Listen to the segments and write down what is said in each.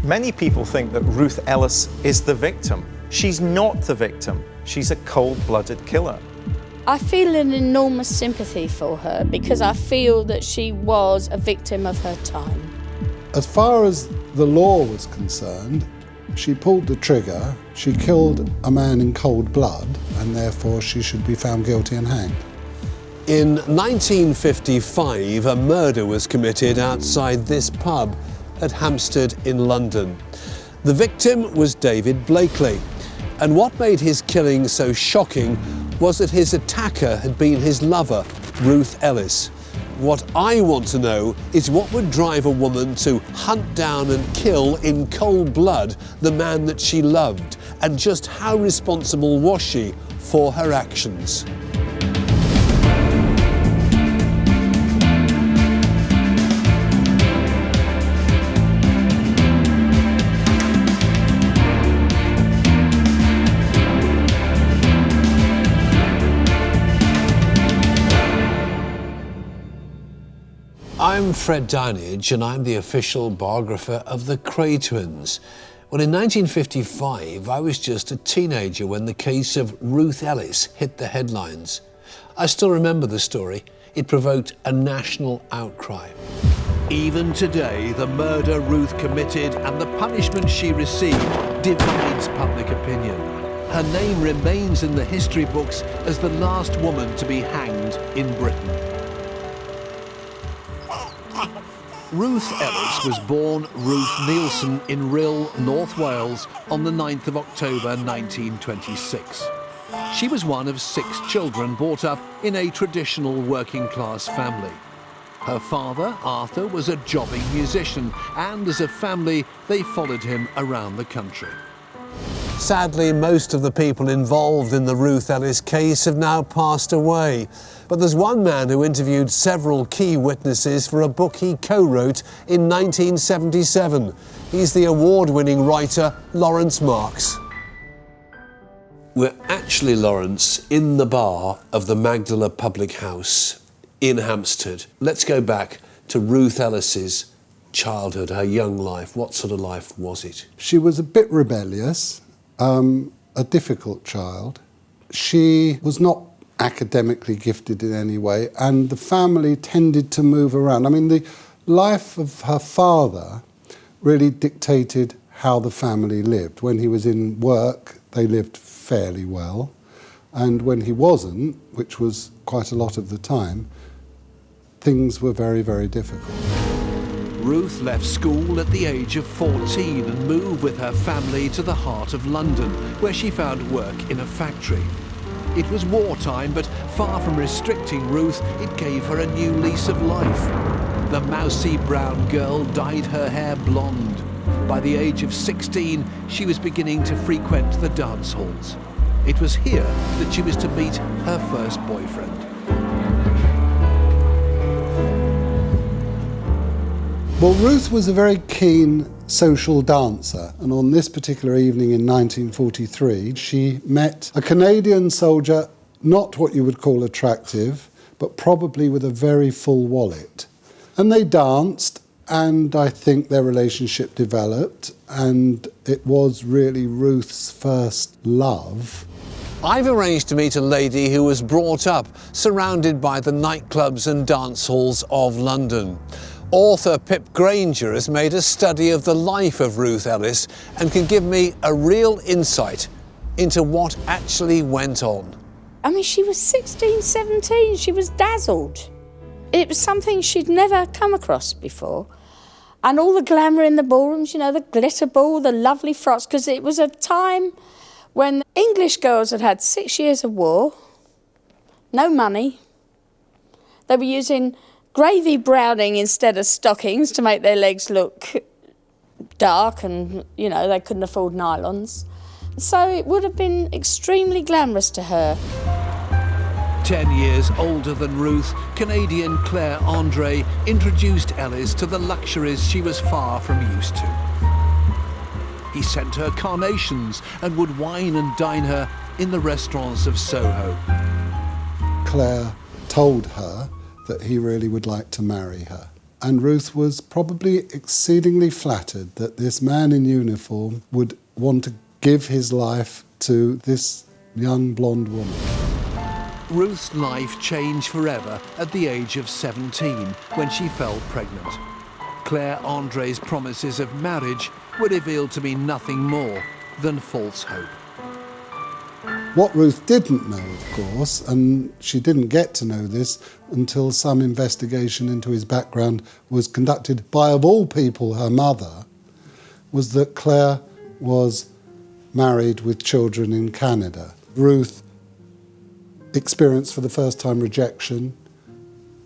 Many people think that Ruth Ellis is the victim. She's not the victim. She's a cold-blooded killer. I feel an enormous sympathy for her because I feel that she was a victim of her time. As far as the law was concerned, she pulled the trigger, she killed a man in cold blood, and therefore she should be found guilty and hanged. In 1955, a murder was committed outside this pub at Hampstead in London. The victim was David Blakeley, and what made his killing so shocking was that his attacker had been his lover, Ruth Ellis. What I want to know is what would drive a woman to hunt down and kill in cold blood the man that she loved, and just how responsible was she for her actions? I'm Fred Dinenage, and I'm the official biographer of the Kray twins. Well, in 1955, I was just a teenager when the case of Ruth Ellis hit the headlines. I still remember the story. It provoked a national outcry. Even today, the murder Ruth committed and the punishment she received divides public opinion. Her name remains in the history books as the last woman to be hanged in Britain. Ruth Ellis was born Ruth Nielsen in Rhyl, North Wales on the 9th of October 1926. She was one of 6 children brought up in a traditional working-class family. Her father, Arthur, was a jobbing musician, and as a family, they followed him around the country. Sadly, most of the people involved in the Ruth Ellis case have now passed away. But there's one man who interviewed several key witnesses for a book he co-wrote in 1977. He's the award-winning writer Lawrence Marks. We're actually, Lawrence, in the bar of the Magdala Public House in Hampstead. Let's go back to Ruth Ellis's childhood, her young life. What sort of life was it? She was a bit rebellious, a difficult child. She was not academically gifted in any way, and the family tended to move around. I mean, the life of her father really dictated how the family lived. When he was in work, they lived fairly well, and when he wasn't, which was quite a lot of the time, things were very, very difficult. Ruth left school at the age of 14 and moved with her family to the heart of London, where she found work in a factory. It was wartime, but far from restricting Ruth, it gave her a new lease of life. The mousy brown girl dyed her hair blonde. By the age of 16, she was beginning to frequent the dance halls. It was here that she was to meet her first boyfriend. Well, Ruth was a very keen social dancer, and on this particular evening in 1943, she met a Canadian soldier, not what you would call attractive, but probably with a very full wallet. And they danced, and I think their relationship developed, and it was really Ruth's first love. I've arranged to meet a lady who was brought up surrounded by the nightclubs and dance halls of London. Author Pip Granger has made a study of the life of Ruth Ellis and can give me a real insight into what actually went on. I mean, she was 16, 17, she was dazzled. It was something she'd never come across before. And all the glamour in the ballrooms, you know, the glitter ball, the lovely frocks, because it was a time when English girls had had 6 years of war, no money. They were using gravy browning instead of stockings to make their legs look dark, and, you know, they couldn't afford nylons. So it would have been extremely glamorous to her. 10 years older than Ruth, Canadian Claire Andre introduced Ellis to the luxuries she was far from used to. He sent her carnations and would wine and dine her in the restaurants of Soho. Claire told her that he really would like to marry her. And Ruth was probably exceedingly flattered that this man in uniform would want to give his life to this young blonde woman. Ruth's life changed forever at the age of 17 when she fell pregnant. Claire Andre's promises of marriage were revealed to be nothing more than false hope. What Ruth didn't know, of course, and she didn't get to know this until some investigation into his background was conducted by, of all people, her mother, was that Claire was married with children in Canada. Ruth experienced for the first time rejection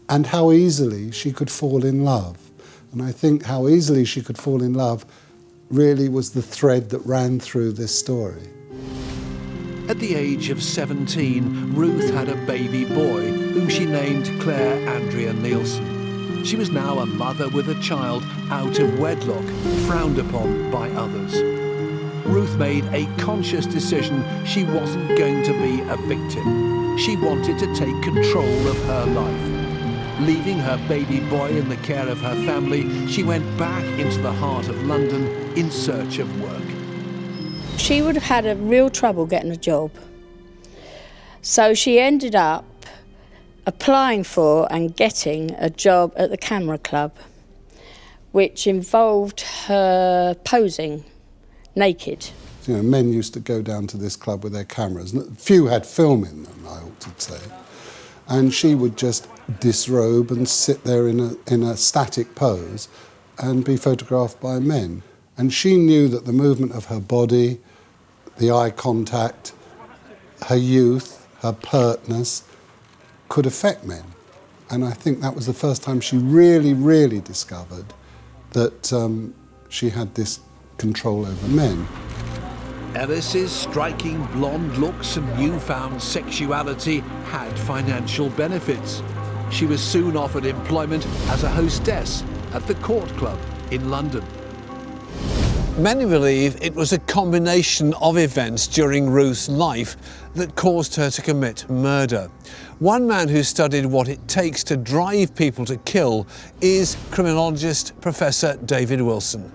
and how easily she could fall in love. And I think how easily she could fall in love really was the thread that ran through this story. At the age of 17, Ruth had a baby boy whom she named Claire Andrea Nielsen. She was now a mother with a child out of wedlock, frowned upon by others. Ruth made a conscious decision she wasn't going to be a victim. She wanted to take control of her life. Leaving her baby boy in the care of her family, she went back into the heart of London in search of work. She would have had a real trouble getting a job. So she ended up applying for and getting a job at the camera club, which involved her posing naked. You know, men used to go down to this club with their cameras. Few had film in them, I ought to say. And she would just disrobe and sit there in a static pose and be photographed by men. And she knew that the movement of her body, the eye contact, her youth, her pertness, could affect men. And I think that was the first time she really, really discovered that she had this control over men. Ellis's striking blonde looks and newfound sexuality had financial benefits. She was soon offered employment as a hostess at the Court Club in London. Many believe it was a combination of events during Ruth's life that caused her to commit murder. One man who studied what it takes to drive people to kill is criminologist Professor David Wilson.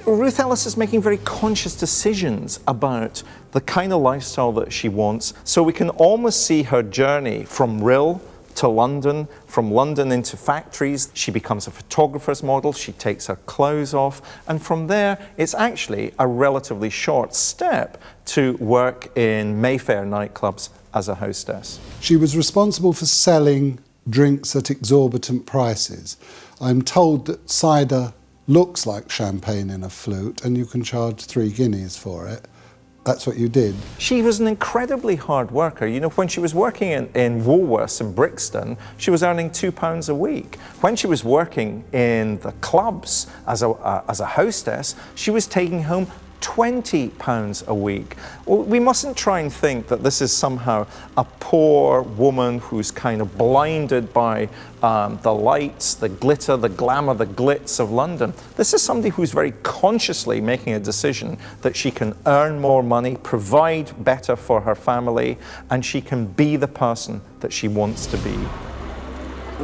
Ruth Ellis is making very conscious decisions about the kind of lifestyle that she wants. So we can almost see her journey from Rill to London, from London into factories. She becomes a photographer's model, she takes her clothes off, and from there it's actually a relatively short step to work in Mayfair nightclubs as a hostess. She was responsible for selling drinks at exorbitant prices. I'm told that cider looks like champagne in a flute and you can charge 3 guineas for it. That's what you did. She was an incredibly hard worker. You know, when she was working in Woolworths in Brixton, she was earning £2 a week. When she was working in the clubs as a hostess, she was taking home £20 a week. Well, we mustn't try and think that this is somehow a poor woman who's kind of blinded by the lights, the glitter, the glamour, the glitz of London. This is somebody who's very consciously making a decision that she can earn more money, provide better for her family, and she can be the person that she wants to be.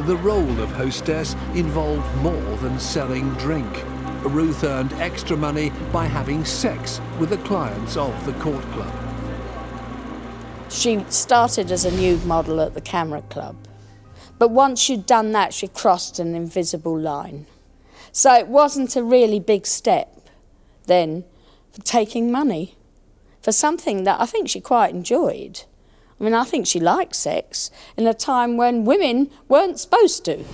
The role of hostess involved more than selling drink. Ruth earned extra money by having sex with the clients of the Court Club. She started as a nude model at the camera club. But once she'd done that, she crossed an invisible line. So it wasn't a really big step then for taking money for something that I think she quite enjoyed. I mean, I think she liked sex in a time when women weren't supposed to.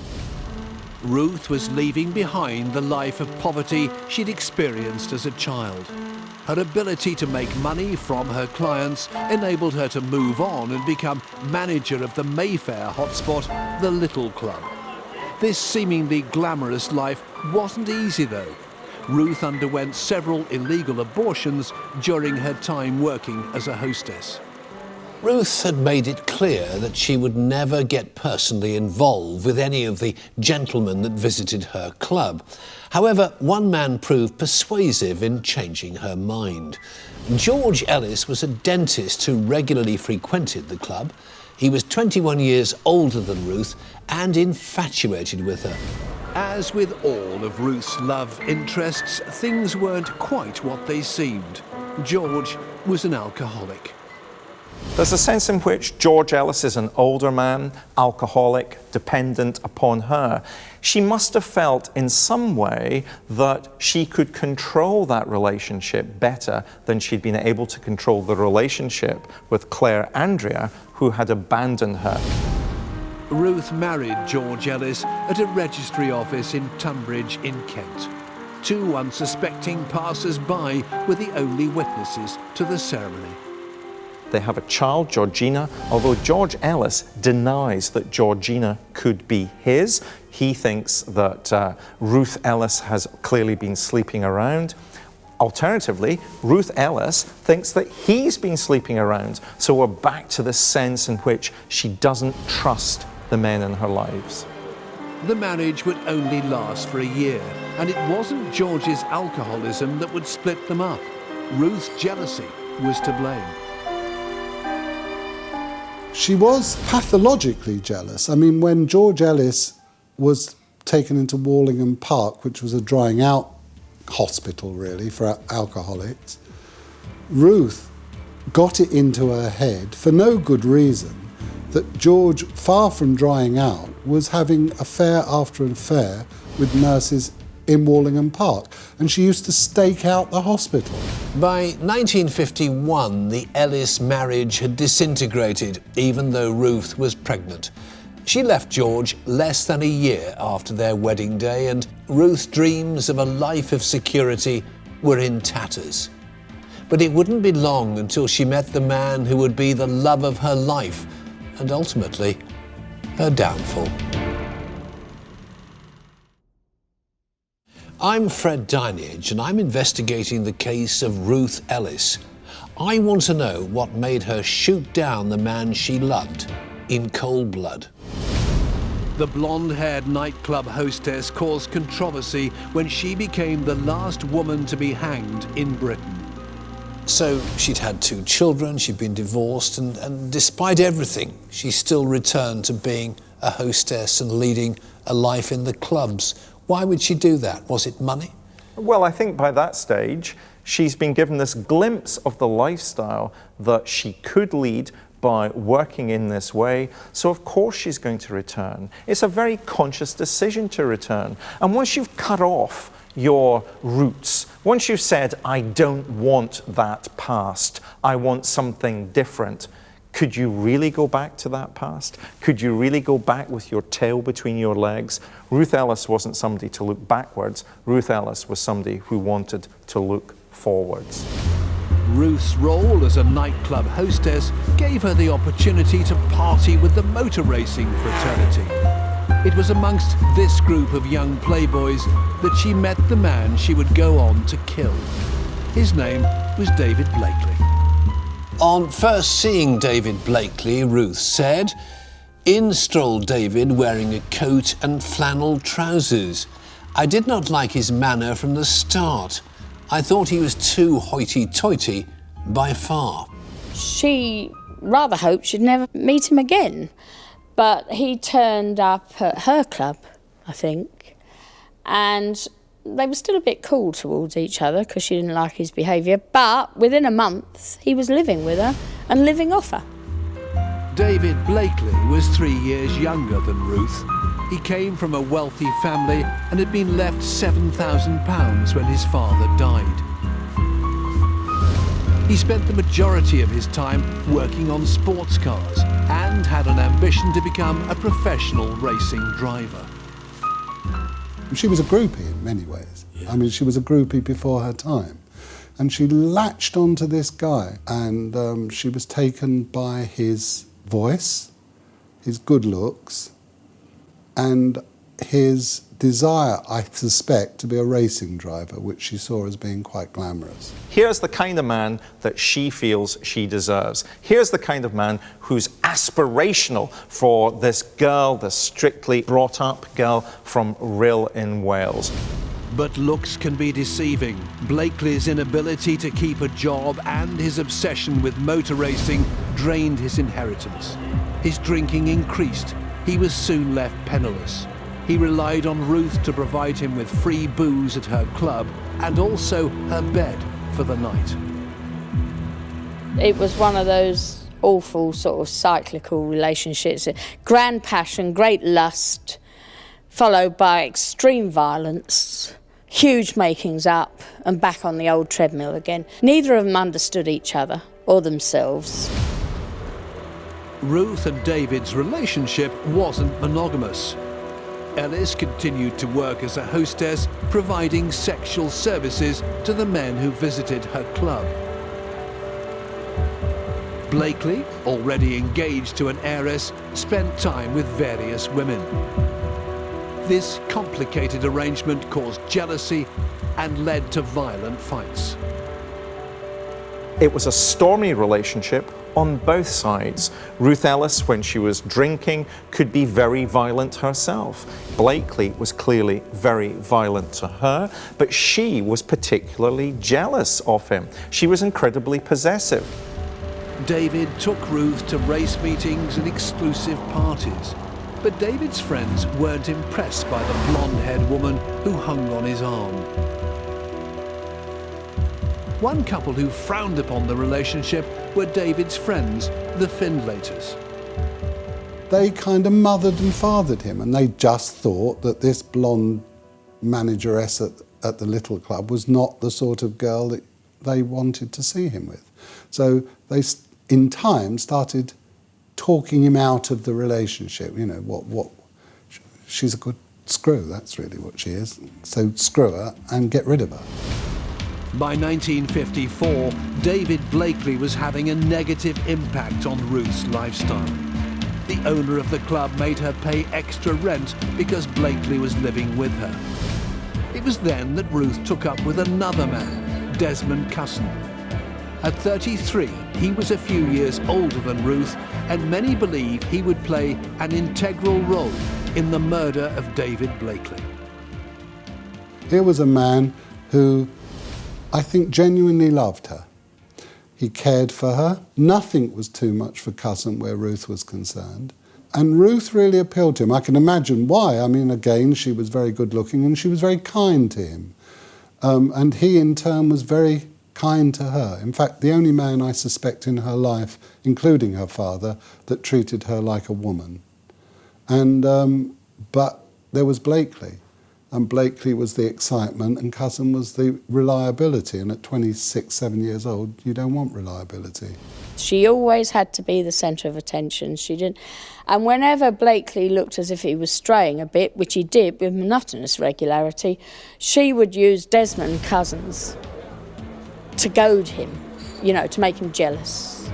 Ruth was leaving behind the life of poverty she'd experienced as a child. Her ability to make money from her clients enabled her to move on and become manager of the Mayfair hotspot, the Little Club. This seemingly glamorous life wasn't easy though. Ruth underwent several illegal abortions during her time working as a hostess. Ruth had made it clear that she would never get personally involved with any of the gentlemen that visited her club. However, one man proved persuasive in changing her mind. George Ellis was a dentist who regularly frequented the club. He was 21 years older than Ruth and infatuated with her. As with all of Ruth's love interests, things weren't quite what they seemed. George was an alcoholic. There's a sense in which George Ellis is an older man, alcoholic, dependent upon her. She must have felt in some way that she could control that relationship better than she'd been able to control the relationship with Claire Andrea, who had abandoned her. Ruth married George Ellis at a registry office in Tunbridge in Kent. Two unsuspecting passers-by were the only witnesses to the ceremony. They have a child, Georgina, although George Ellis denies that Georgina could be his. He thinks that Ruth Ellis has clearly been sleeping around. Alternatively, Ruth Ellis thinks that he's been sleeping around. So we're back to this sense in which she doesn't trust the men in her lives. The marriage would only last for a year, and it wasn't George's alcoholism that would split them up. Ruth's jealousy was to blame. She was pathologically jealous. I mean, when George Ellis was taken into Wallingham Park, which was a drying out hospital really for alcoholics, Ruth got it into her head, for no good reason, that George, far from drying out, was having affair after affair with nurses in Wallingham Park, and she used to stake out the hospital. By 1951, the Ellis marriage had disintegrated, even though Ruth was pregnant. She left George less than a year after their wedding day, and Ruth's dreams of a life of security were in tatters. But it wouldn't be long until she met the man who would be the love of her life, and ultimately, her downfall. I'm Fred Dinenage, and I'm investigating the case of Ruth Ellis. I want to know what made her shoot down the man she loved in cold blood. The blonde-haired nightclub hostess caused controversy when she became the last woman to be hanged in Britain. So she'd had 2 children, she'd been divorced, and despite everything, she still returned to being a hostess and leading a life in the clubs. Why would she do that? Was it money? Well, I think by that stage, she's been given this glimpse of the lifestyle that she could lead by working in this way. So of course she's going to return. It's a very conscious decision to return. And once you've cut off your roots, once you've said, I don't want that past, I want something different, could you really go back to that past? Could you really go back with your tail between your legs? Ruth Ellis wasn't somebody to look backwards. Ruth Ellis was somebody who wanted to look forwards. Ruth's role as a nightclub hostess gave her the opportunity to party with the motor racing fraternity. It was amongst this group of young playboys that she met the man she would go on to kill. His name was David Blakeley. On first seeing David Blakeley, Ruth said, "In strolled David wearing a coat and flannel trousers. I did not like his manner from the start. I thought he was too hoity-toity by far." She rather hoped she'd never meet him again, but he turned up at her club, I think, and they were still a bit cool towards each other because she didn't like his behaviour, but within a month he was living with her and living off her. David Blakeley was 3 years younger than Ruth. He came from a wealthy family and had been left £7,000 when his father died. He spent the majority of his time working on sports cars and had an ambition to become a professional racing driver. She was a groupie in many ways. Yeah. I mean, she was a groupie before her time. And she latched onto this guy, and she was taken by his voice, his good looks, and his desire, I suspect, to be a racing driver, which she saw as being quite glamorous. Here's the kind of man that she feels she deserves. Here's the kind of man who's aspirational for this girl, this strictly brought up girl from Rhyl in Wales. But looks can be deceiving. Blakeley's inability to keep a job and his obsession with motor racing drained his inheritance. His drinking increased. He was soon left penniless. He relied on Ruth to provide him with free booze at her club and also her bed for the night. It was one of those awful sort of cyclical relationships. Grand passion, great lust, followed by extreme violence, huge makings up, and back on the old treadmill again. Neither of them understood each other or themselves. Ruth and David's relationship wasn't monogamous. Ellis continued to work as a hostess, providing sexual services to the men who visited her club. Blakeley, already engaged to an heiress, spent time with various women. This complicated arrangement caused jealousy and led to violent fights. It was a stormy relationship on both sides. Ruth Ellis, when she was drinking, could be very violent herself. Blakeley was clearly very violent to her, but she was particularly jealous of him. She was incredibly possessive. David took Ruth to race meetings and exclusive parties, but David's friends weren't impressed by the blonde-haired woman who hung on his arm. One couple who frowned upon the relationship were David's friends, the Findlaters. They kind of mothered and fathered him, and they just thought that this blonde manageress at the little club was not the sort of girl that they wanted to see him with. So they, in time, started talking him out of the relationship. You know, she's a good screw, that's really what she is. So screw her and get rid of her. By 1954, David Blakeley was having a negative impact on Ruth's lifestyle. The owner of the club made her pay extra rent because Blakeley was living with her. It was then that Ruth took up with another man, Desmond Cusson. At 33, he was a few years older than Ruth, and many believe he would play an integral role in the murder of David Blakeley. Here was a man who I think genuinely loved her. He cared for her. Nothing was too much for Cusson where Ruth was concerned. And Ruth really appealed to him. I can imagine why. I mean, again, she was very good looking and she was very kind to him. And he, in turn, was very kind to her. In fact, the only man I suspect in her life, including her father, that treated her like a woman. And, but there was Blakeley. And Blakeley was the excitement and Cusson was the reliability. And at 26, 7 years old, you don't want reliability. She always had to be the centre of attention. She didn't. And whenever Blakeley looked as if he was straying a bit, which he did with monotonous regularity, she would use Desmond Cousins to goad him, you know, to make him jealous.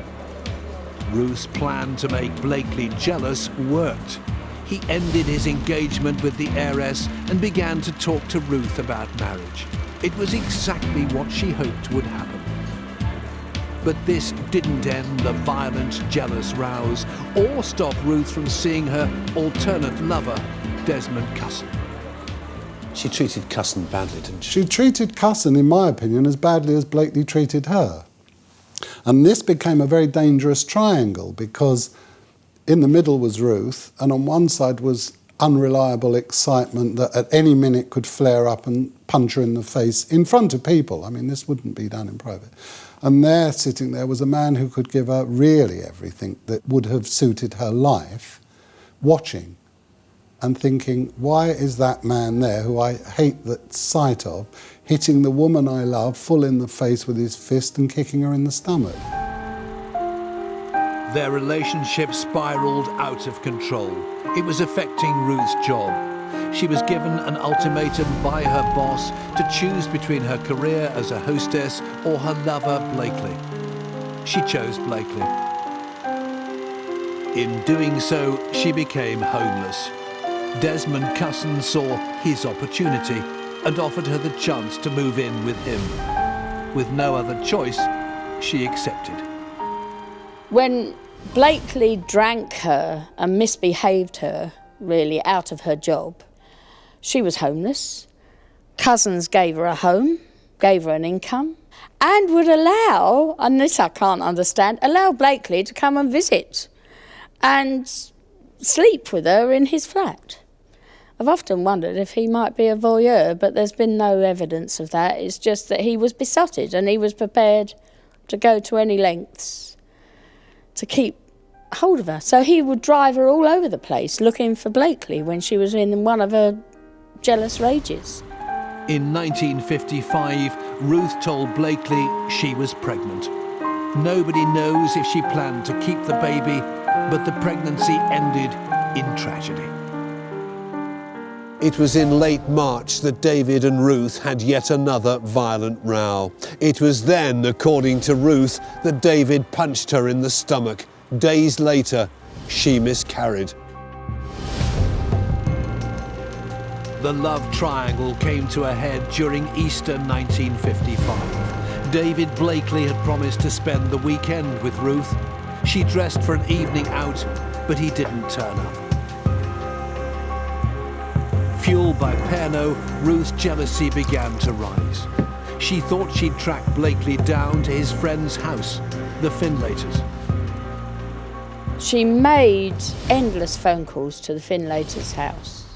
Ruth's plan to make Blakeley jealous worked. He ended his engagement with the heiress and began to talk to Ruth about marriage. It was exactly what she hoped would happen. But this didn't end the violent, jealous rows or stop Ruth from seeing her alternate lover, Desmond Cusson. She treated Cusson badly, didn't she? She treated Cusson, in my opinion, as badly as Blakeley treated her. And this became a very dangerous triangle because in the middle was Ruth, and on one side was unreliable excitement that at any minute could flare up and punch her in the face in front of people. I mean, this wouldn't be done in private. And there, sitting there, was a man who could give her really everything that would have suited her life, watching and thinking, why is that man there, who I hate the sight of, hitting the woman I love full in the face with his fist and kicking her in the stomach? Their relationship spiraled out of control. It was affecting Ruth's job. She was given an ultimatum by her boss to choose between her career as a hostess or her lover, Blakeley. She chose Blakeley. In doing so, she became homeless. Desmond Cusson saw his opportunity and offered her the chance to move in with him. With no other choice, she accepted. When Blakeley drank her and misbehaved her, really, out of her job, she was homeless. Cousins gave her a home, gave her an income, and would allow, and this I can't understand, allow Blakeley to come and visit and sleep with her in his flat. I've often wondered if he might be a voyeur, but there's been no evidence of that. It's just that he was besotted and he was prepared to go to any lengths to keep hold of her. So he would drive her all over the place looking for Blakeley when she was in one of her jealous rages. In 1955, Ruth told Blakeley she was pregnant. Nobody knows if she planned to keep the baby, but the pregnancy ended in tragedy. It was in late March that David and Ruth had yet another violent row. It was then, according to Ruth, that David punched her in the stomach. Days later, she miscarried. The love triangle came to a head during Easter 1955. David Blakeley had promised to spend the weekend with Ruth. She dressed for an evening out, but he didn't turn up. Fueled by Pernod, Ruth's jealousy began to rise. She thought she'd track Blakeley down to his friend's house, the Finlaters. She made endless phone calls to the Finlaters' house,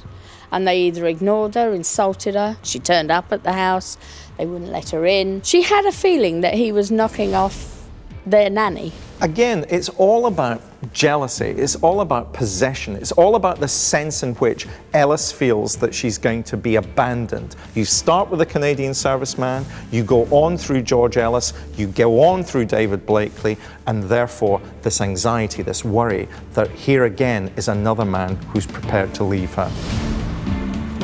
and they either ignored her, insulted her. She turned up at the house, they wouldn't let her in. She had a feeling that he was knocking off their nanny. Again, it's all about jealousy. It's all about possession. It's all about the sense in which Ellis feels that she's going to be abandoned. You start with a Canadian serviceman, you go on through George Ellis, you go on through David Blakeley, and therefore this anxiety, this worry that here again is another man who's prepared to leave her.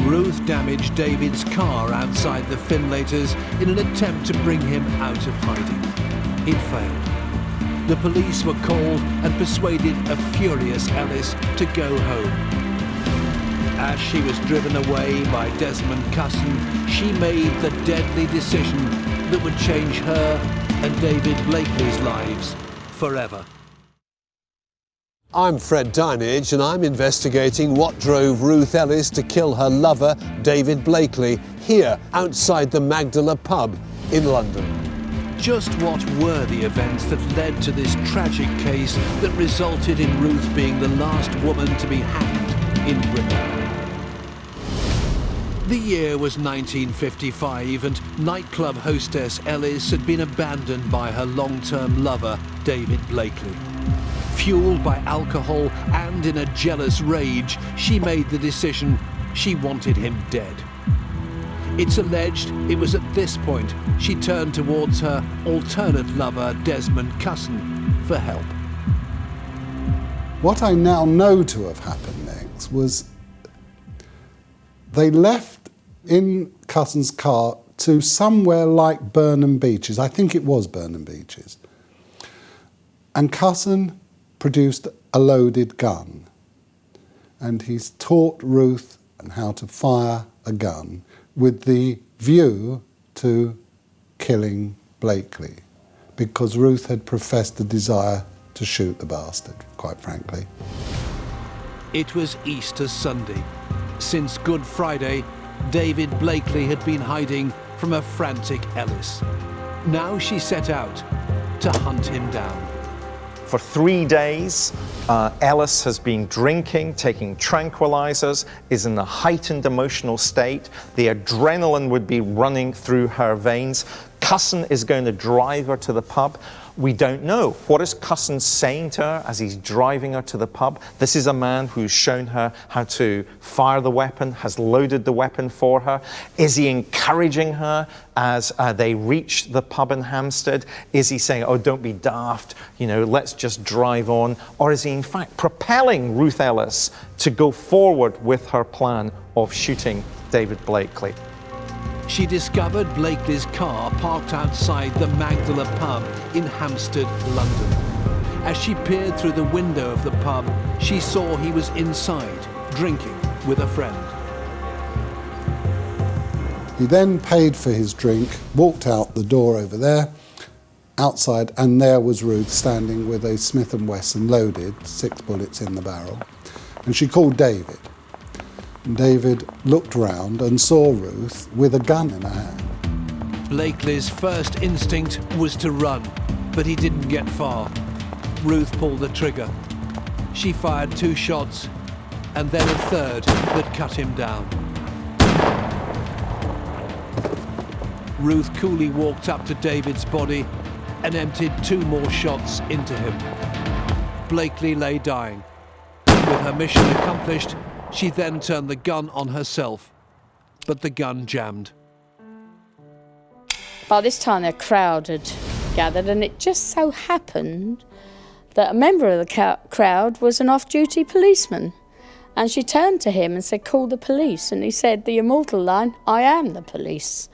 Ruth damaged David's car outside the Finlaters in an attempt to bring him out of hiding. It failed. The police were called and persuaded a furious Ellis to go home. As she was driven away by Desmond Cusson, she made the deadly decision that would change her and David Blakeley's lives forever. I'm Fred Dinenage and I'm investigating what drove Ruth Ellis to kill her lover, David Blakeley, here outside the Magdala pub in London. Just what were the events that led to this tragic case that resulted in Ruth being the last woman to be hanged in Britain? The year was 1955 and nightclub hostess Ellis had been abandoned by her long-term lover, David Blakeley. Fueled by alcohol and in a jealous rage, she made the decision she wanted him dead. It's alleged it was at this point she turned towards her alternate lover, Desmond Cusson, for help. What I now know to have happened next was they left in Cusson's car to somewhere like Burnham Beeches. I think it was Burnham Beeches. And Cusson produced a loaded gun. And he's taught Ruth how to fire a gun with the view to killing Blakeley, because Ruth had professed a desire to shoot the bastard, quite frankly. It was Easter Sunday. Since Good Friday, David Blakeley had been hiding from a frantic Ellis. Now she set out to hunt him down. For 3 days, Ellis has been drinking, taking tranquilizers, is in a heightened emotional state. The adrenaline would be running through her veins. Cusson is going to drive her to the pub. We don't know. What is Cusson saying to her as he's driving her to the pub? This is a man who's shown her how to fire the weapon, has loaded the weapon for her. Is he encouraging her as they reach the pub in Hampstead? Is he saying, oh, don't be daft, you know, let's just drive on? Or is he in fact propelling Ruth Ellis to go forward with her plan of shooting David Blakeley? She discovered Blakeley's car parked outside the Magdala pub in Hampstead, London. As she peered through the window of the pub, she saw he was inside, drinking with a friend. He then paid for his drink, walked out the door over there, outside, and there was Ruth standing with a Smith & Wesson loaded, 6 bullets in the barrel. And she called David. And David looked round and saw Ruth with a gun in her hand. Blakeley's first instinct was to run, but he didn't get far. Ruth pulled the trigger. She fired 2 shots, and then a third that cut him down. Ruth coolly walked up to David's body and emptied 2 more shots into him. Blakeley lay dying. With her mission accomplished, she then turned the gun on herself, but the gun jammed. By this time, a crowd had gathered, and it just so happened that a member of the crowd was an off-duty policeman. And she turned to him and said, "Call the police." And he said the immortal line, "I am the police."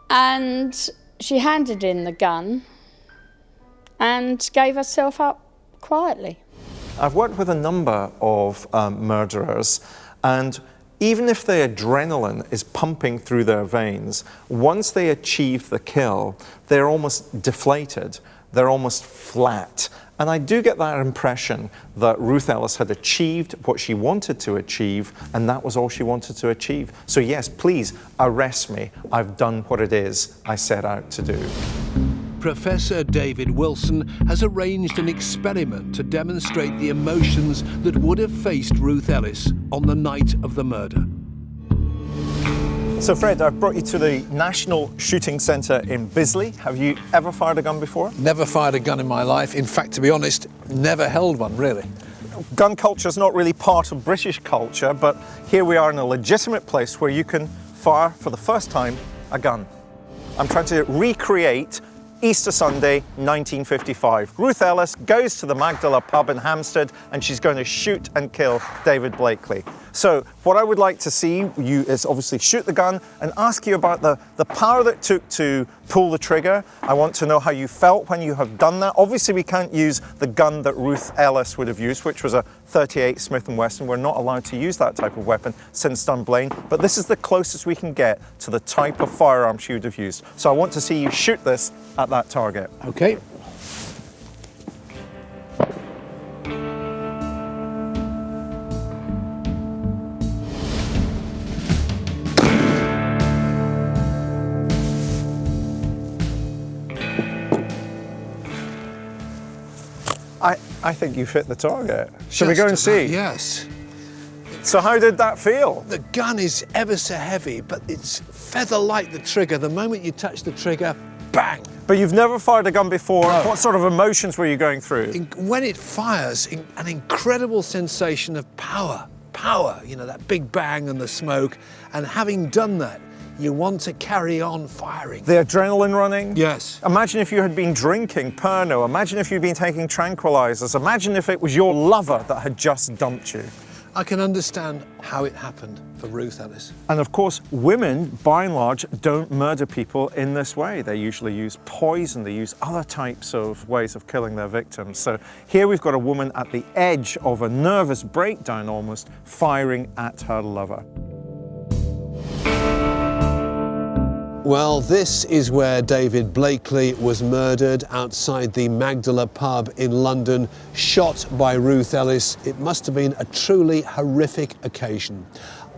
And she handed in the gun and gave herself up quietly. I've worked with a number of murderers, and even if the adrenaline is pumping through their veins, once they achieve the kill, they're almost deflated, they're almost flat. And I do get that impression that Ruth Ellis had achieved what she wanted to achieve, and that was all she wanted to achieve. So yes, please arrest me. I've done what it is I set out to do. Professor David Wilson has arranged an experiment to demonstrate the emotions that would have faced Ruth Ellis on the night of the murder. So Fred, I've brought you to the National Shooting Centre in Bisley. Have you ever fired a gun before? Never fired a gun in my life. In fact, to be honest, never held one, really. Gun culture is not really part of British culture, but here we are in a legitimate place where you can fire for the first time a gun. I'm trying to recreate Easter Sunday, 1955. Ruth Ellis goes to the Magdala pub in Hampstead and she's going to shoot and kill David Blakeley. So what I would like to see you is obviously shoot the gun and ask you about the power that it took to pull the trigger. I want to know how you felt when you have done that. Obviously we can't use the gun that Ruth Ellis would have used, which was a .38 Smith & Wesson. We're not allowed to use that type of weapon since Dunblane, but this is the closest we can get to the type of firearm she would have used. So I want to see you shoot this at that target. Okay. I think you've hit the target. Shall we go and see? Yes. So how did that feel? The gun is ever so heavy, but it's feather-light, the trigger. The moment you touch the trigger, bang. But you've never fired a gun before. No. What sort of emotions were you going through? When it fires, an incredible sensation of power. Power, you know, that big bang and the smoke. And having done that, you want to carry on firing. The adrenaline running? Yes. Imagine if you had been drinking Pernod. Imagine if you'd been taking tranquilizers. Imagine if it was your lover that had just dumped you. I can understand how it happened for Ruth Ellis. And of course, women, by and large, don't murder people in this way. They usually use poison, they use other types of ways of killing their victims. So here we've got a woman at the edge of a nervous breakdown almost, firing at her lover. Well, this is where David Blakeley was murdered, outside the Magdala pub in London, shot by Ruth Ellis. It must have been a truly horrific occasion.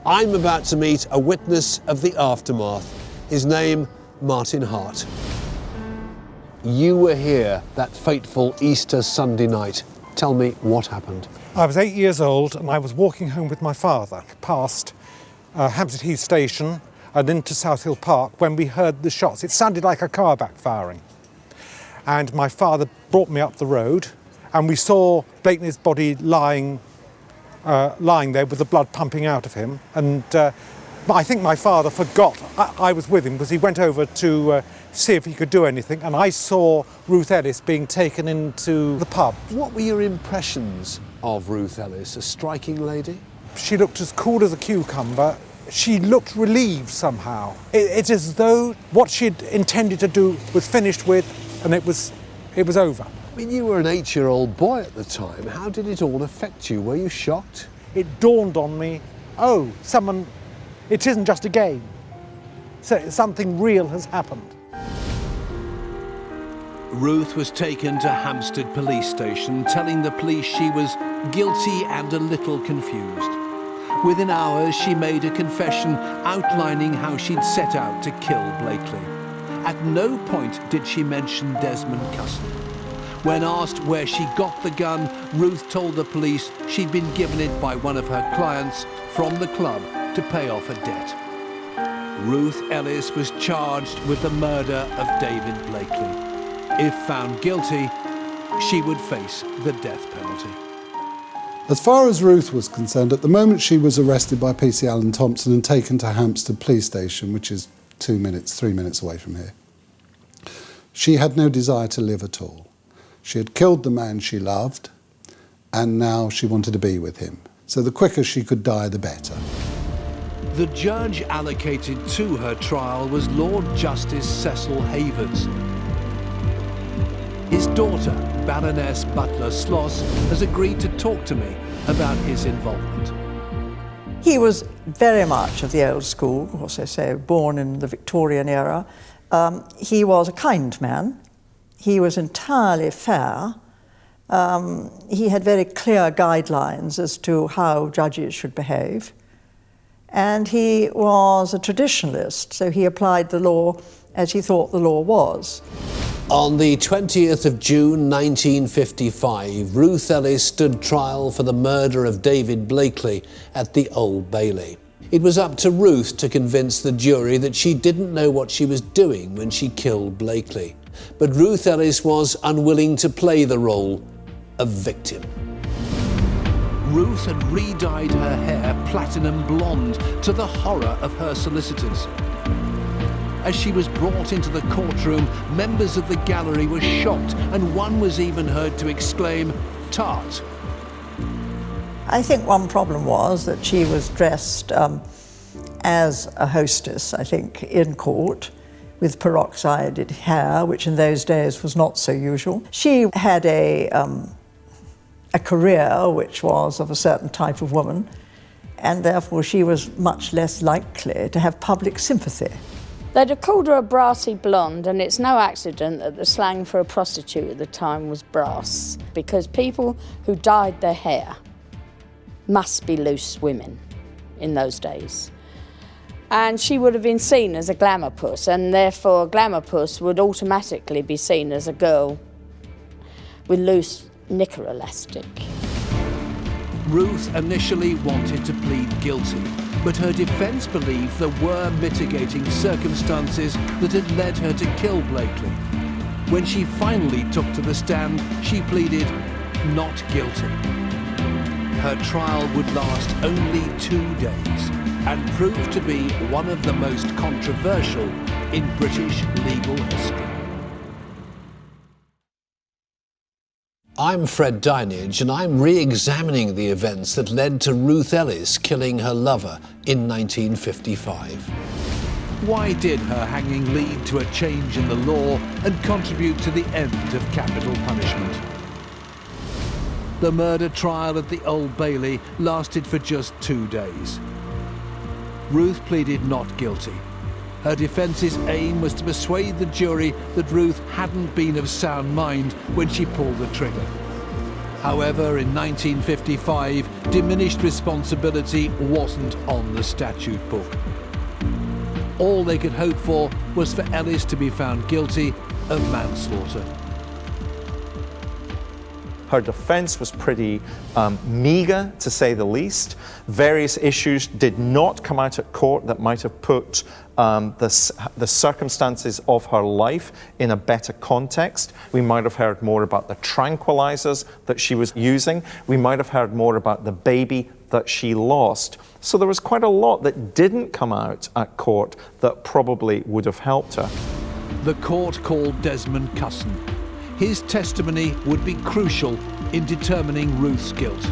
I'm about to meet a witness of the aftermath. His name, Martin Hart. You were here that fateful Easter Sunday night. Tell me what happened. I was 8 years old and I was walking home with my father past Hampstead Heath Station and into South Hill Park when we heard the shots. It sounded like a car backfiring. And my father brought me up the road and we saw Blakeley's body lying there with the blood pumping out of him. And I think my father forgot I was with him because he went over to see if he could do anything. And I saw Ruth Ellis being taken into the pub. What were your impressions of Ruth Ellis, a striking lady? She looked as cool as a cucumber. She looked relieved somehow. It's as though what she'd intended to do was finished with and it was over. I mean, you were an 8-year-old boy at the time. How did it all affect you? Were you shocked? It dawned on me, oh, it isn't just a game. So something real has happened. Ruth was taken to Hampstead Police Station, telling the police she was guilty and a little confused. Within hours, she made a confession outlining how she'd set out to kill Blakeley. At no point did she mention Desmond Cusson. When asked where she got the gun, Ruth told the police she'd been given it by one of her clients from the club to pay off a debt. Ruth Ellis was charged with the murder of David Blakeley. If found guilty, she would face the death penalty. As far as Ruth was concerned, at the moment she was arrested by PC Alan Thompson and taken to Hampstead Police Station, which is 3 minutes away from here. She had no desire to live at all. She had killed the man she loved, and now she wanted to be with him. So the quicker she could die, the better. The judge allocated to her trial was Lord Justice Cecil Havers. His daughter, Baroness Butler Sloss, has agreed to talk to me about his involvement. He was very much of the old school, of course they say, born in the Victorian era. He was a kind man. He was entirely fair. He had very clear guidelines as to how judges should behave. And he was a traditionalist, so he applied the law as he thought the law was. On the 20th of June 1955, Ruth Ellis stood trial for the murder of David Blakeley at the Old Bailey. It was up to Ruth to convince the jury that she didn't know what she was doing when she killed Blakeley. But Ruth Ellis was unwilling to play the role of victim. Ruth had re-dyed her hair platinum blonde to the horror of her solicitors. As she was brought into the courtroom, members of the gallery were shocked, and one was even heard to exclaim, "Tart." I think one problem was that she was dressed as a hostess, I think, in court, with peroxided hair, which in those days was not so usual. She had a career which was of a certain type of woman, and therefore she was much less likely to have public sympathy. They'd have called her a brassy blonde, and it's no accident that the slang for a prostitute at the time was brass, because people who dyed their hair must be loose women in those days. And she would have been seen as a glamour puss, and therefore a glamour puss would automatically be seen as a girl with loose knicker elastic. Ruth initially wanted to plead guilty, but her defence believed there were mitigating circumstances that had led her to kill Blakeley. When she finally took to the stand, she pleaded not guilty. Her trial would last only 2 days and proved to be one of the most controversial in British legal history. I'm Fred Dinenage, and I'm re-examining the events that led to Ruth Ellis killing her lover in 1955. Why did her hanging lead to a change in the law and contribute to the end of capital punishment? The murder trial at the Old Bailey lasted for just 2 days. Ruth pleaded not guilty. Her defence's aim was to persuade the jury that Ruth hadn't been of sound mind when she pulled the trigger. However, in 1955, diminished responsibility wasn't on the statute book. All they could hope for was for Ellis to be found guilty of manslaughter. Her defense was pretty meager, to say the least. Various issues did not come out at court that might have put the circumstances of her life in a better context. We might have heard more about the tranquilizers that she was using. We might have heard more about the baby that she lost. So there was quite a lot that didn't come out at court that probably would have helped her. The court called Desmond Cusson. His testimony would be crucial in determining Ruth's guilt.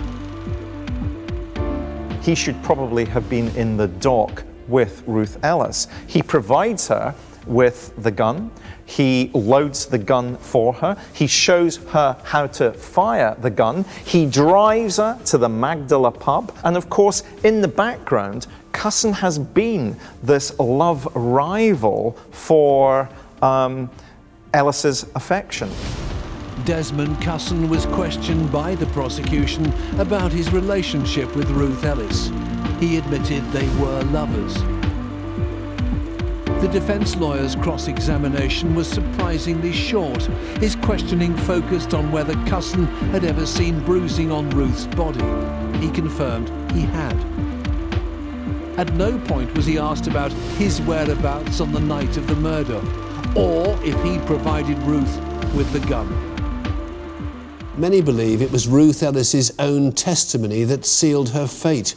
He should probably have been in the dock with Ruth Ellis. He provides her with the gun. He loads the gun for her. He shows her how to fire the gun. He drives her to the Magdala pub. And of course, in the background, Cusson has been this love rival for Ellis's affection. Desmond Cusson was questioned by the prosecution about his relationship with Ruth Ellis. He admitted they were lovers. The defence lawyer's cross-examination was surprisingly short. His questioning focused on whether Cusson had ever seen bruising on Ruth's body. He confirmed he had. At no point was he asked about his whereabouts on the night of the murder, or if he provided Ruth with the gun. Many believe it was Ruth Ellis's own testimony that sealed her fate.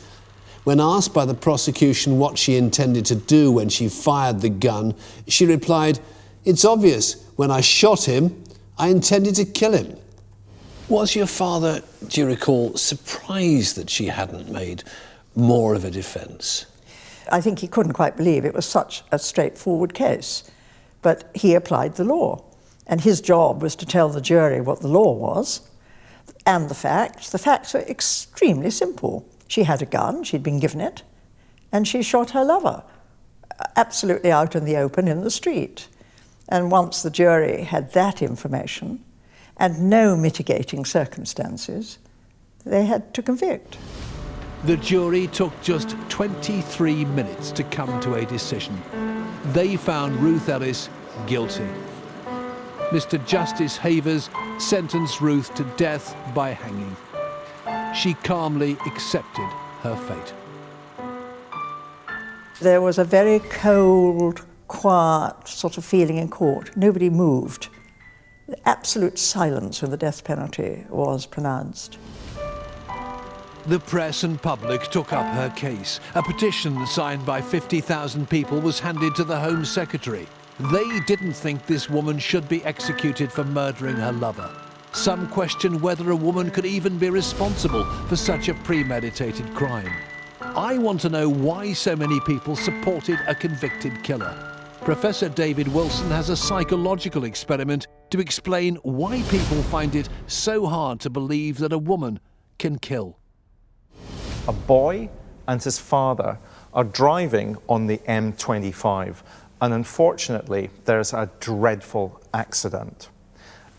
When asked by the prosecution what she intended to do when she fired the gun, she replied, "It's obvious, when I shot him, I intended to kill him." Was your father, do you recall, surprised that she hadn't made more of a defence? I think he couldn't quite believe it was such a straightforward case. But he applied the law. And his job was to tell the jury what the law was and the facts. The facts were extremely simple. She had a gun, she'd been given it, and she shot her lover, absolutely out in the open in the street. And once the jury had that information and no mitigating circumstances, they had to convict. The jury took just 23 minutes to come to a decision. They found Ruth Ellis guilty. Mr. Justice Havers sentenced Ruth to death by hanging. She calmly accepted her fate. There was a very cold, quiet sort of feeling in court. Nobody moved. Absolute silence when the death penalty was pronounced. The press and public took up her case. A petition signed by 50,000 people was handed to the Home Secretary. They didn't think this woman should be executed for murdering her lover. Some questioned whether a woman could even be responsible for such a premeditated crime. I want to know why so many people supported a convicted killer. Professor David Wilson has a psychological experiment to explain why people find it so hard to believe that a woman can kill. A boy and his father are driving on the M25, and unfortunately there's a dreadful accident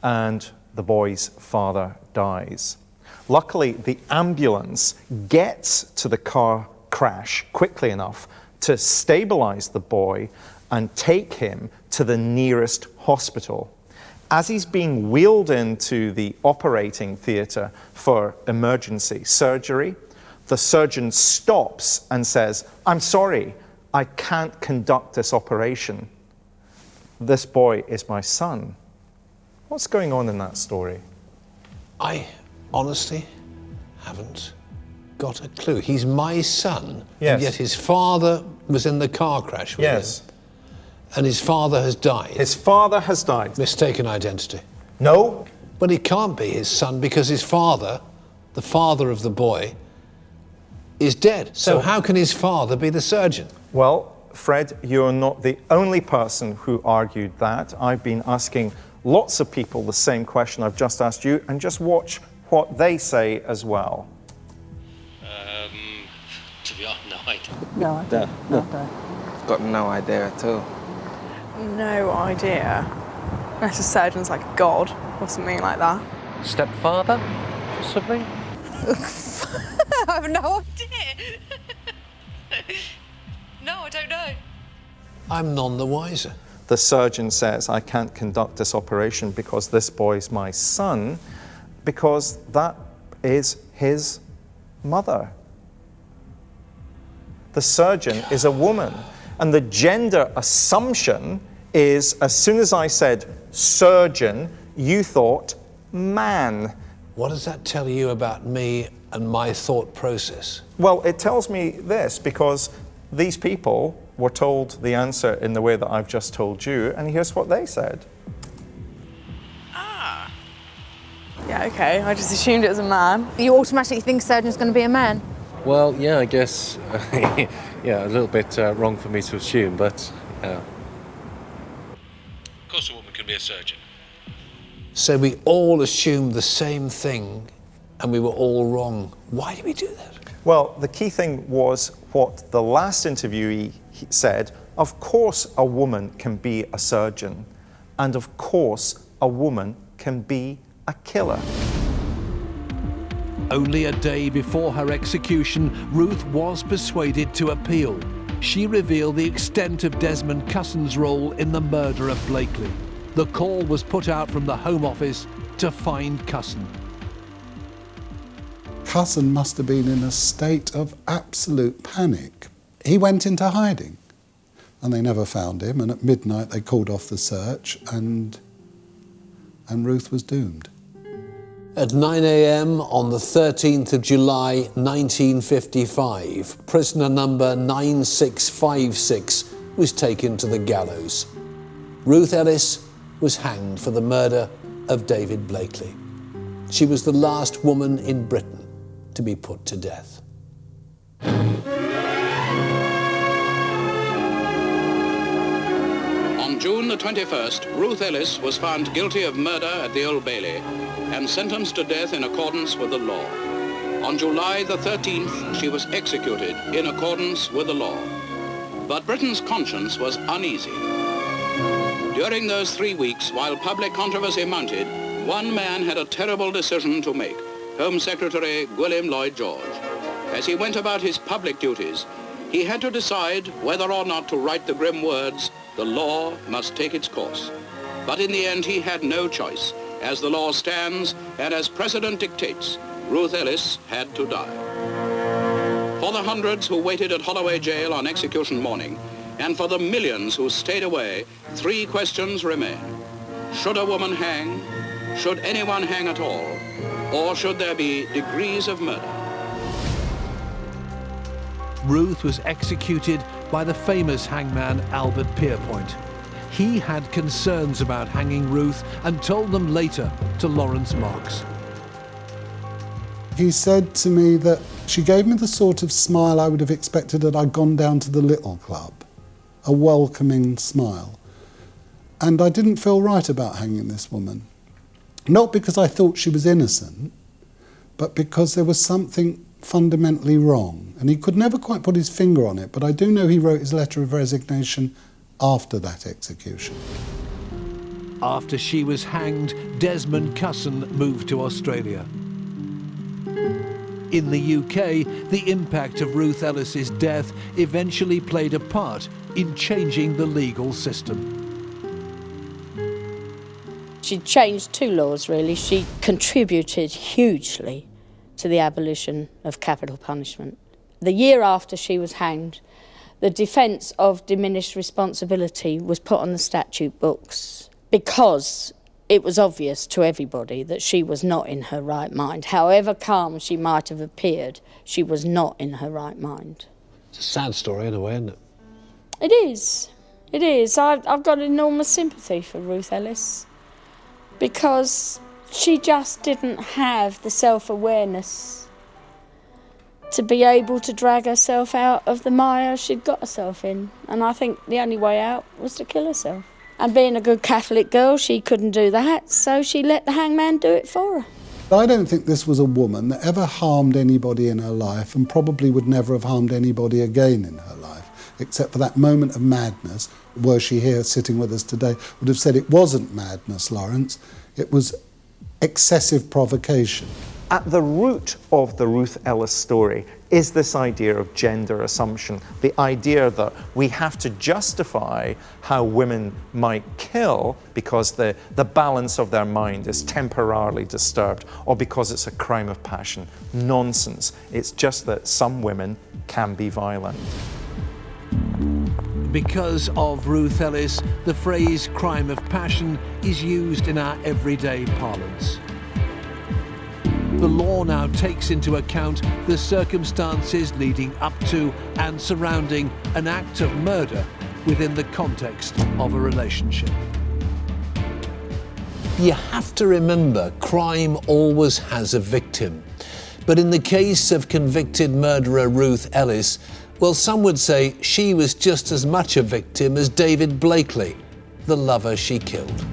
and the boy's father dies. Luckily, the ambulance gets to the car crash quickly enough to stabilize the boy and take him to the nearest hospital. As he's being wheeled into the operating theatre for emergency surgery, the surgeon stops and says, "I'm sorry, I can't conduct this operation. This boy is my son." What's going on in that story? I honestly haven't got a clue. He's my son, Yes. and yet his father was in the car crash with Yes. him. And his father has died. His father has died. Mistaken identity. No, But he can't be his son because his father, the father of the boy, is dead. So how can his father be the surgeon? well, Fred, you're not the only person who argued that. I've been asking lots of people the same question I've just asked you, and just watch what they say as well. To be honest, no idea. No, I don't. No. Got no idea at all. No idea. Unless a surgeon's like a god or something like that. Stepfather, possibly? I have no idea. No, I don't know. I'm none the wiser. The surgeon says, "I can't conduct this operation because this boy's my son," because that is his mother. The surgeon is a woman, and the gender assumption is, as soon as I said surgeon, you thought man. What does that tell you about me and my thought process? Well, it tells me this, because these people were told the answer in the way that I've just told you, and here's what they said. Yeah, okay. I just assumed it was a man. You automatically think surgeon's going to be a man? Well, yeah, I guess, yeah, a little bit wrong for me to assume, but Of course a woman can be a surgeon. So we all assumed the same thing and we were all wrong. Why did we do that? Well, the key thing was what the last interviewee said. Of course a woman can be a surgeon, and of course a woman can be a killer. Only a day before her execution, Ruth was persuaded to appeal. she revealed the extent of Desmond Cussen's role in the murder of Blakeley. The call was put out from the Home Office to find Cussen. Cussen must have been in a state of absolute panic. He went into hiding and they never found him, and at midnight they called off the search and Ruth was doomed. At 9 a.m. on the 13th of July 1955, prisoner number 9656 was taken to the gallows. Ruth Ellis was hanged for the murder of David Blakeley. She was the last woman in Britain to be put to death. On June the 21st, Ruth Ellis was found guilty of murder at the Old Bailey and sentenced to death in accordance with the law. On July the 13th, she was executed in accordance with the law. But Britain's conscience was uneasy. During those 3 weeks, while public controversy mounted, one man had a terrible decision to make, Home Secretary William Lloyd George. As he went about his public duties, he had to decide whether or not to write the grim words, "The law must take its course." But in the end, he had no choice. As the law stands, and as precedent dictates, Ruth Ellis had to die. For the hundreds who waited at Holloway Jail on execution morning, and for the millions who stayed away, 3 questions remain. Should a woman hang? Should anyone hang at all? Or should there be degrees of murder? Ruth was executed by the famous hangman Albert Pierpoint. He had concerns about hanging Ruth and told them later to Lawrence Marks. He said to me that she gave me the sort of smile I would have expected had I gone down to the Little Club, a welcoming smile. And I didn't feel right about hanging this woman. Not because I thought she was innocent, but because there was something fundamentally wrong. And he could never quite put his finger on it, but I do know he wrote his letter of resignation after that execution. After she was hanged, Desmond Cussen moved to Australia. In the UK, the impact of Ruth Ellis's death eventually played a part in changing the legal system. She changed 2 laws, really. She contributed hugely to the abolition of capital punishment. The year after she was hanged, the defence of diminished responsibility was put on the statute books because it was obvious to everybody that she was not in her right mind. However calm she might have appeared, she was not in her right mind. It's a sad story in a way, isn't it? It is. It is. I've got enormous sympathy for Ruth Ellis because she just didn't have the self-awareness to be able to drag herself out of the mire she'd got herself in. And I think the only way out was to kill herself. And being a good Catholic girl, she couldn't do that, so she let the hangman do it for her. I don't think this was a woman that ever harmed anybody in her life and probably would never have harmed anybody again in her life, except for that moment of madness. Were she here sitting with us today, would have said it wasn't madness, Lawrence. It was excessive provocation. At the root of the Ruth Ellis story is this idea of gender assumption, the idea that we have to justify how women might kill because the balance of their mind is temporarily disturbed or because it's a crime of passion. Nonsense. It's just that some women can be violent. Because of Ruth Ellis, the phrase crime of passion is used in our everyday parlance. The law now takes into account the circumstances leading up to and surrounding an act of murder within the context of a relationship. You have to remember, crime always has a victim. But in the case of convicted murderer Ruth Ellis, well, some would say she was just as much a victim as David Blakeley, the lover she killed.